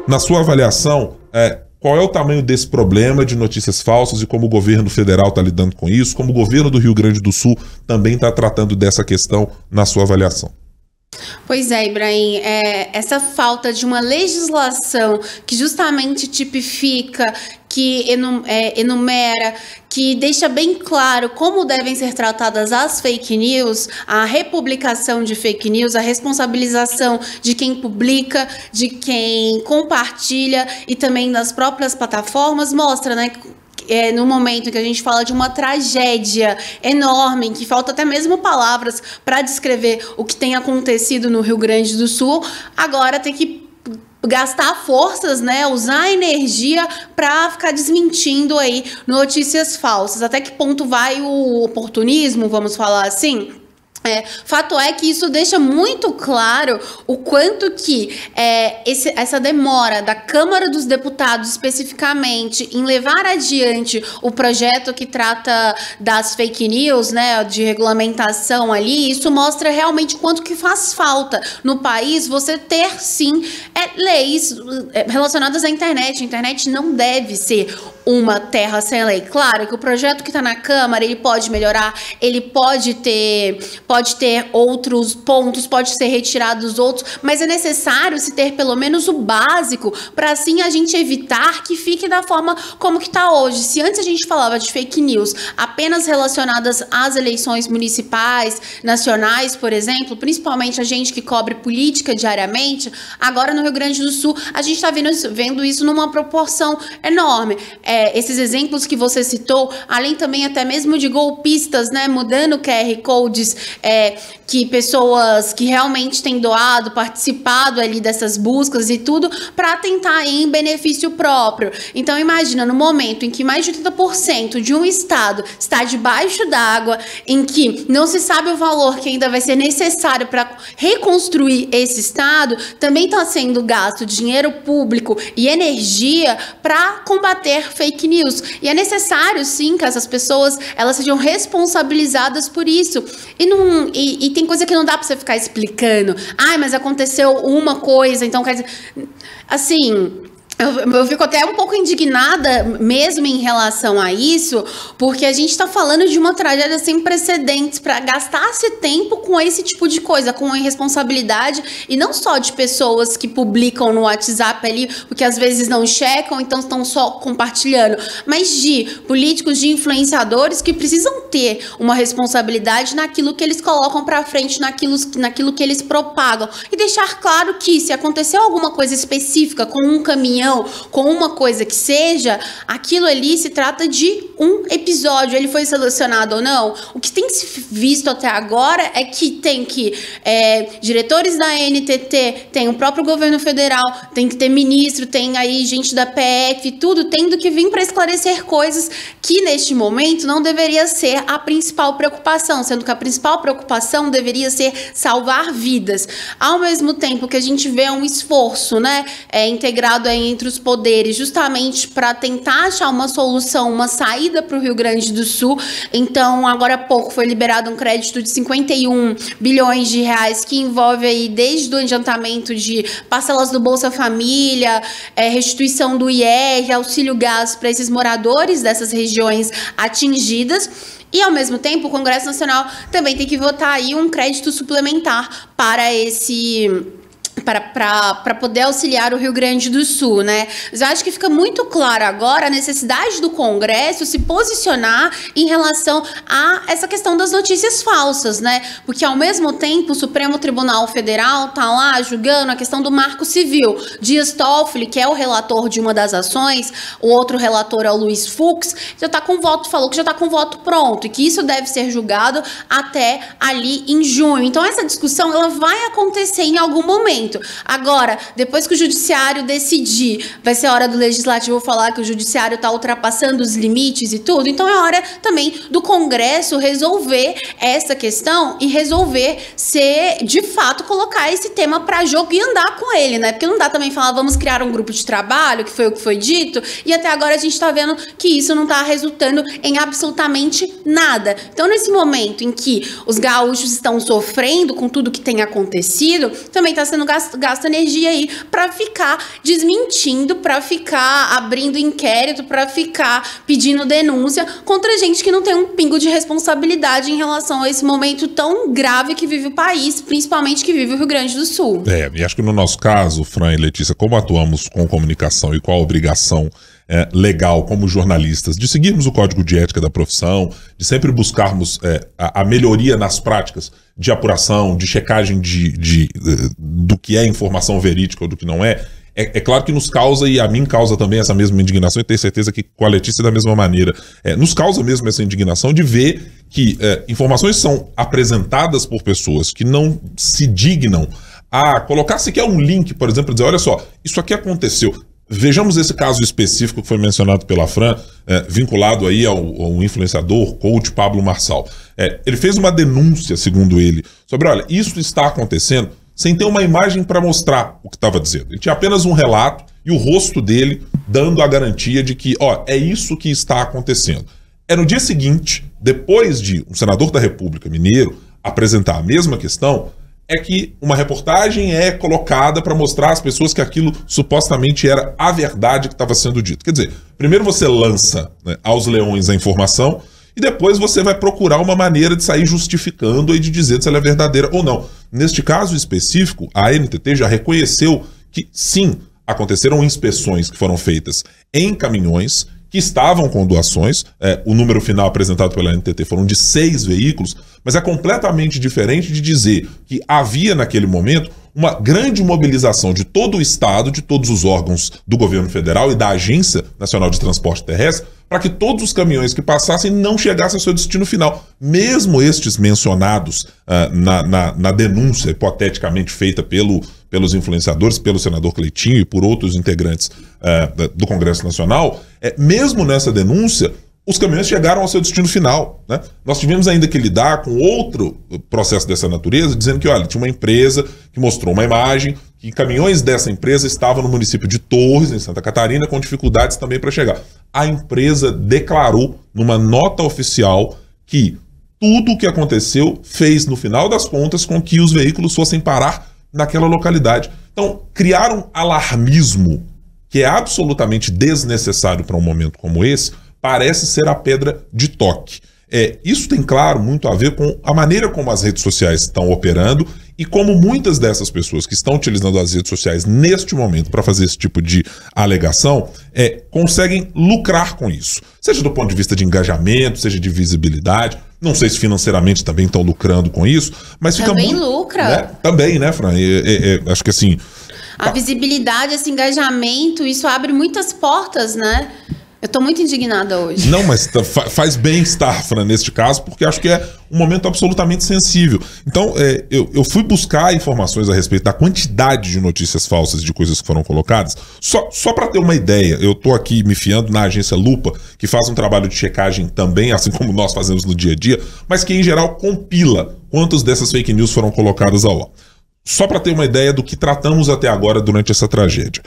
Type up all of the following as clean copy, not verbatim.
Na sua avaliação, qual é o tamanho desse problema de notícias falsas e como o governo federal está lidando com isso, como o governo do Rio Grande do Sul também está tratando dessa questão na sua avaliação? Pois é, Ibrahim, essa falta de uma legislação que justamente tipifica, que enumera, que deixa bem claro como devem ser tratadas as fake news, a republicação de fake news, a responsabilização de quem publica, de quem compartilha e também das próprias plataformas, mostra, né, no momento em que a gente fala de uma tragédia enorme, em que falta até mesmo palavras para descrever o que tem acontecido no Rio Grande do Sul, agora tem que gastar forças, né, usar energia para ficar desmentindo aí notícias falsas. Até que ponto vai o oportunismo, vamos falar assim? Fato é que isso deixa muito claro o quanto que essa demora da Câmara dos Deputados especificamente em levar adiante o projeto que trata das fake news, né, de regulamentação ali, isso mostra realmente quanto que faz falta no país você ter sim leis relacionadas à internet. A internet não deve ser uma terra sem lei. Claro que o projeto que está na Câmara, ele pode melhorar, ele pode ter outros pontos, pode ser retirados outros, mas é necessário se ter pelo menos o básico para assim a gente evitar que fique da forma como que está hoje. Se antes a gente falava de fake news apenas relacionadas às eleições municipais, nacionais, por exemplo, principalmente a gente que cobre política diariamente, agora no Rio Grande do Sul a gente está vendo isso numa proporção enorme. Esses exemplos que você citou, além também até mesmo de golpistas, né, mudando QR Codes, que pessoas que realmente têm doado, participado ali dessas buscas e tudo, para tentar ir em benefício próprio. Então imagina, no momento em que mais de 80% de um estado está debaixo d'água, em que não se sabe o valor que ainda vai ser necessário para reconstruir esse estado, também está sendo gasto dinheiro público e energia para combater fake news. E é necessário, sim, que essas pessoas elas sejam responsabilizadas por isso. E tem coisa que não dá pra você ficar explicando. Mas aconteceu uma coisa, então quer dizer... Assim... Eu fico até um pouco indignada mesmo em relação a isso, porque a gente está falando de uma tragédia sem precedentes para gastar-se tempo com esse tipo de coisa, com irresponsabilidade, e não só de pessoas que publicam no WhatsApp ali, porque às vezes não checam, então estão só compartilhando, mas de políticos, de influenciadores que precisam ter uma responsabilidade naquilo que eles colocam para frente, naquilo que eles propagam, e deixar claro que se aconteceu alguma coisa específica com um caminhão, com uma coisa que seja, aquilo ali se trata de um episódio, ele foi selecionado ou não. O que tem se visto até agora é que diretores da NTT, tem o próprio governo federal, tem que ter ministro, tem aí gente da PF, tudo tendo que vir para esclarecer coisas que neste momento não deveria ser a principal preocupação, sendo que a principal preocupação deveria ser salvar vidas. Ao mesmo tempo que a gente vê um esforço, né, integrado aí entre os poderes, justamente para tentar achar uma solução, uma saída para o Rio Grande do Sul. Então, agora há pouco foi liberado um crédito de 51 bilhões de reais, que envolve aí desde o adiantamento de parcelas do Bolsa Família, restituição do IR, auxílio gás para esses moradores dessas regiões atingidas. E, ao mesmo tempo, o Congresso Nacional também tem que votar aí um crédito suplementar para para poder auxiliar o Rio Grande do Sul, né? Mas eu acho que fica muito claro agora a necessidade do Congresso se posicionar em relação a essa questão das notícias falsas, né? Porque, ao mesmo tempo, o Supremo Tribunal Federal tá lá julgando a questão do Marco Civil. Dias Toffoli, que é o relator de uma das ações, o outro relator é o Luiz Fux, falou que já tá com voto pronto e que isso deve ser julgado até ali em junho. Então, essa discussão ela vai acontecer em algum momento. Agora, depois que o judiciário decidir, vai ser hora do legislativo falar que o judiciário está ultrapassando os limites e tudo, então é hora também do Congresso resolver essa questão e resolver de fato, colocar esse tema para jogo e andar com ele, né? Porque não dá também falar, vamos criar um grupo de trabalho, que foi o que foi dito, e até agora a gente está vendo que isso não está resultando em absolutamente nada. Então, nesse momento em que os gaúchos estão sofrendo com tudo que tem acontecido, também está sendo gastado gasta energia aí para ficar desmentindo, para ficar abrindo inquérito, para ficar pedindo denúncia contra gente que não tem um pingo de responsabilidade em relação a esse momento tão grave que vive o país, principalmente que vive o Rio Grande do Sul. E acho que no nosso caso, Fran e Letícia, como atuamos com comunicação e com a obrigação legal como jornalistas, de seguirmos o código de ética da profissão, de sempre buscarmos a melhoria nas práticas de apuração, de checagem do que é informação verídica ou do que não é, é claro que nos causa, e a mim causa também essa mesma indignação, e tenho certeza que com a Letícia da mesma maneira, nos causa mesmo essa indignação de ver que informações são apresentadas por pessoas que não se dignam a colocar sequer um link, por exemplo, dizer, olha só, isso aqui aconteceu. Vejamos esse caso específico que foi mencionado pela Fran, vinculado aí ao influenciador, coach Pablo Marçal. Ele fez uma denúncia, segundo ele, sobre, olha, isso está acontecendo, sem ter uma imagem para mostrar o que estava dizendo. Ele tinha apenas um relato e o rosto dele dando a garantia de que, é isso que está acontecendo. No dia seguinte, depois de um senador da República mineiro apresentar a mesma questão, é que uma reportagem é colocada para mostrar às pessoas que aquilo supostamente era a verdade que estava sendo dito. Quer dizer, primeiro você lança, né, aos leões a informação e depois você vai procurar uma maneira de sair justificando e de dizer se ela é verdadeira ou não. Neste caso específico, a ANTT já reconheceu que sim, aconteceram inspeções que foram feitas em caminhões que estavam com doações. O número final apresentado pela ANTT foram de 6 veículos, mas é completamente diferente de dizer que havia naquele momento uma grande mobilização de todo o Estado, de todos os órgãos do governo federal e da Agência Nacional de Transporte Terrestre, para que todos os caminhões que passassem não chegassem ao seu destino final. Mesmo estes mencionados na denúncia hipoteticamente feita pelos influenciadores, pelo senador Cleitinho e por outros integrantes do Congresso Nacional, mesmo nessa denúncia, os caminhões chegaram ao seu destino final, né? Nós tivemos ainda que lidar com outro processo dessa natureza, dizendo que, olha, tinha uma empresa que mostrou uma imagem que caminhões dessa empresa estavam no município de Torres, em Santa Catarina, com dificuldades também para chegar. A empresa declarou numa nota oficial que tudo o que aconteceu fez, no final das contas, com que os veículos fossem parar naquela localidade. Então, criar um alarmismo que é absolutamente desnecessário para um momento como esse, parece ser a pedra de toque. Isso tem, claro, muito a ver com a maneira como as redes sociais estão operando e como muitas dessas pessoas que estão utilizando as redes sociais neste momento para fazer esse tipo de alegação conseguem lucrar com isso. Seja do ponto de vista de engajamento, seja de visibilidade. Não sei se financeiramente também estão lucrando com isso, mas fica também muito... lucra. Né? Também, né, Fran? Acho que assim... A visibilidade, esse engajamento, isso abre muitas portas, né? Eu tô muito indignada hoje. Não, mas faz bem estar, Fran, neste caso, porque acho que é um momento absolutamente sensível. Então, eu fui buscar informações a respeito da quantidade de notícias falsas de coisas que foram colocadas, só para ter uma ideia. Eu tô aqui me fiando na agência Lupa, que faz um trabalho de checagem também, assim como nós fazemos no dia a dia, mas que, em geral, compila quantas dessas fake news foram colocadas ao ar. Só para ter uma ideia do que tratamos até agora durante essa tragédia.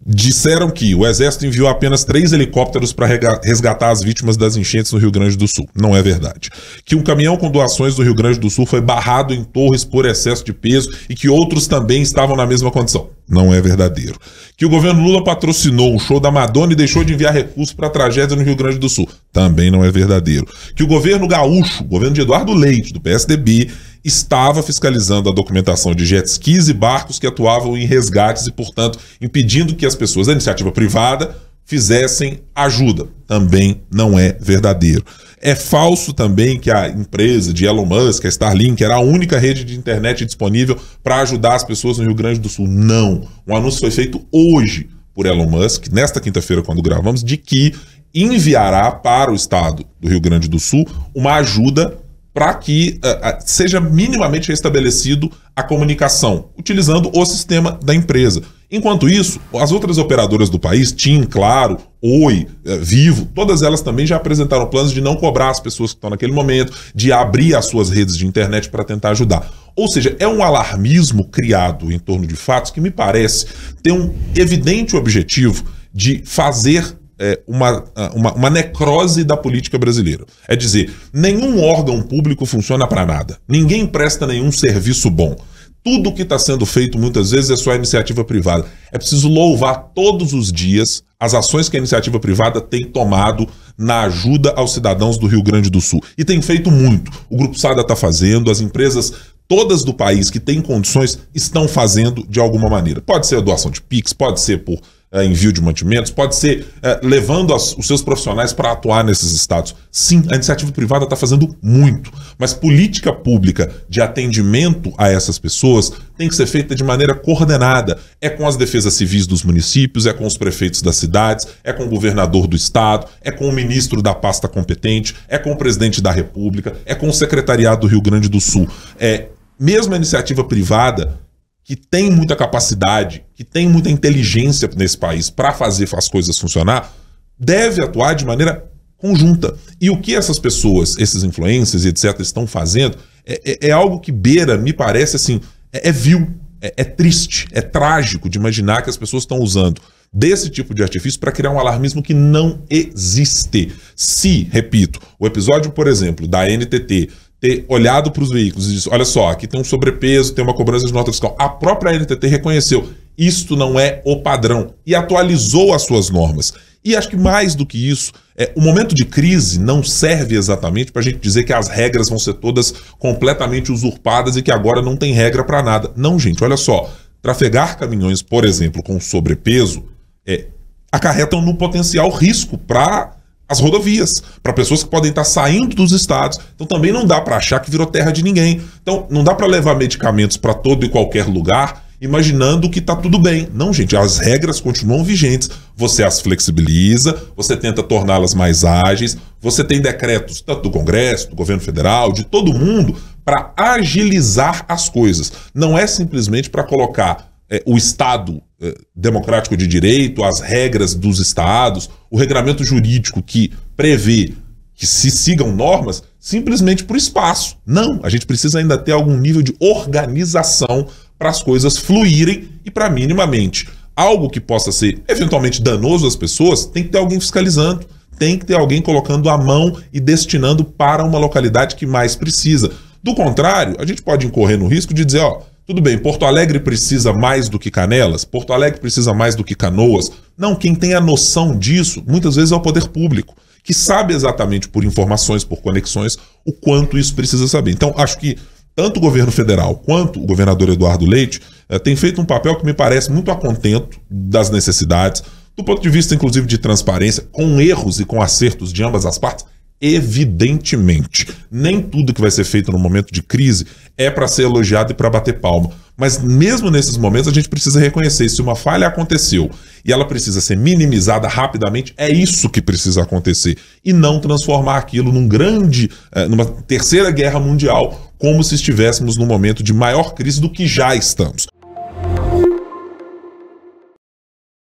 Disseram que o Exército enviou apenas 3 helicópteros para resgatar as vítimas das enchentes no Rio Grande do Sul. Não é verdade. Que um caminhão com doações do Rio Grande do Sul foi barrado em Torres por excesso de peso e que outros também estavam na mesma condição. Não é verdadeiro. Que o governo Lula patrocinou um show da Madonna e deixou de enviar recursos para a tragédia no Rio Grande do Sul. Também não é verdadeiro. Que o governo gaúcho, o governo de Eduardo Leite, do PSDB, estava fiscalizando a documentação de jet skis e barcos que atuavam em resgates e, portanto, impedindo que as pessoas da iniciativa privada fizessem ajuda. Também não é verdadeiro. É falso também que a empresa de Elon Musk, a Starlink, era a única rede de internet disponível para ajudar as pessoas no Rio Grande do Sul. Não. Um anúncio foi feito hoje por Elon Musk, nesta quinta-feira, quando gravamos, de que enviará para o estado do Rio Grande do Sul uma ajuda para que seja minimamente restabelecido a comunicação, utilizando o sistema da empresa. Enquanto isso, as outras operadoras do país, TIM, Claro, Oi, Vivo, todas elas também já apresentaram planos de não cobrar as pessoas que estão naquele momento, de abrir as suas redes de internet para tentar ajudar. Ou seja, é um alarmismo criado em torno de fatos que me parece ter um evidente objetivo de fazer uma necrose da política brasileira. É dizer, nenhum órgão público funciona para nada. Ninguém presta nenhum serviço bom. Tudo que está sendo feito muitas vezes é só a iniciativa privada. É preciso louvar todos os dias as ações que a iniciativa privada tem tomado na ajuda aos cidadãos do Rio Grande do Sul. E tem feito muito. O Grupo Sada está fazendo, as empresas todas do país que têm condições estão fazendo de alguma maneira. Pode ser a doação de Pix, pode ser por envio de mantimentos, pode ser levando os seus profissionais para atuar nesses estados. Sim, a iniciativa privada está fazendo muito, mas política pública de atendimento a essas pessoas tem que ser feita de maneira coordenada. É com as defesas civis dos municípios, é com os prefeitos das cidades, é com o governador do estado, é com o ministro da pasta competente, é com o presidente da República, é com o secretariado do Rio Grande do Sul. Mesmo a iniciativa privada, que tem muita capacidade, que tem muita inteligência nesse país para fazer as coisas funcionar, deve atuar de maneira conjunta. E o que essas pessoas, esses influencers e etc., estão fazendo é algo que beira, me parece assim, vil, é triste, é trágico de imaginar que as pessoas estão usando desse tipo de artifício para criar um alarmismo que não existe. Se, repito, o episódio, por exemplo, da NTT ter olhado para os veículos e disse, olha só, aqui tem um sobrepeso, tem uma cobrança de nota fiscal. A própria NTT reconheceu, isto não é o padrão, e atualizou as suas normas. E acho que mais do que isso, o momento de crise não serve exatamente para a gente dizer que as regras vão ser todas completamente usurpadas e que agora não tem regra para nada. Não, gente, olha só, trafegar caminhões, por exemplo, com sobrepeso, acarretam no potencial risco para as rodovias, para pessoas que podem estar saindo dos estados. Então também não dá para achar que virou terra de ninguém. Então não dá para levar medicamentos para todo e qualquer lugar imaginando que está tudo bem. Não, gente, as regras continuam vigentes. Você as flexibiliza, você tenta torná-las mais ágeis, você tem decretos tanto do Congresso, do governo federal, de todo mundo, para agilizar as coisas. Não é simplesmente para colocar o Estado democrático de direito, as regras dos estados, o regramento jurídico que prevê que se sigam normas simplesmente por espaço. Não, a gente precisa ainda ter algum nível de organização para as coisas fluírem e para minimamente algo que possa ser eventualmente danoso às pessoas, tem que ter alguém fiscalizando, tem que ter alguém colocando a mão e destinando para uma localidade que mais precisa. Do contrário, a gente pode incorrer no risco de dizer, tudo bem, Porto Alegre precisa mais do que Canelas, Porto Alegre precisa mais do que Canoas. Não, quem tem a noção disso, muitas vezes é o poder público, que sabe exatamente por informações, por conexões, o quanto isso precisa saber. Então, acho que tanto o governo federal quanto o governador Eduardo Leite têm feito um papel que me parece muito a contento das necessidades, do ponto de vista, inclusive, de transparência, com erros e com acertos de ambas as partes. Evidentemente, nem tudo que vai ser feito no momento de crise é para ser elogiado e para bater palma. Mas mesmo nesses momentos a gente precisa reconhecer, se uma falha aconteceu e ela precisa ser minimizada rapidamente, é isso que precisa acontecer. E não transformar aquilo numa terceira guerra mundial, como se estivéssemos num momento de maior crise do que já estamos.